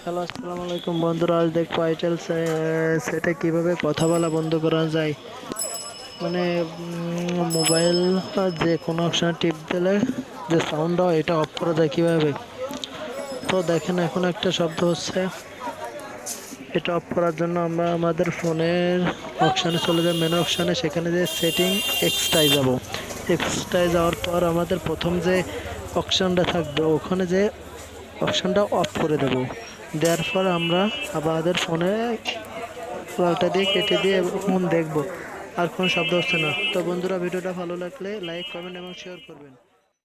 Hello, আসসালামু আলাইকুম বন্ধুরা। আজ দেখবো আইটেল সেটে কিভাবে কথা বলা বন্ধ করা যায়। মানে মোবাইল যে কোনো অপশানে টিপ দিলে যে সাউন্ড হয় এটা অফ করা যায় কিভাবে। তো দেখেন এখন একটা শব্দ হচ্ছে, এটা অফ করার জন্য আমরা আমাদের ফোনের অপশানে চলে যাব, মেনু অপশানে, সেখানে যে সেটিং এক্সট্রায় যাব। এক্সট্রায় যাওয়ার পর আমাদের প্রথম যে অপশানটা থাকবে ওখানে যে অপশানটা অফ করে দেব। দেওয়ার পর আমরা আমাদের ফোনে লালটা দিয়ে কেটে দিয়ে ফোন দেখবো। আর কোনো শব্দ হচ্ছে না। তো বন্ধুরা, ভিডিওটা ভালো লাগলে লাইক, কমেন্ট এবং শেয়ার করবেন।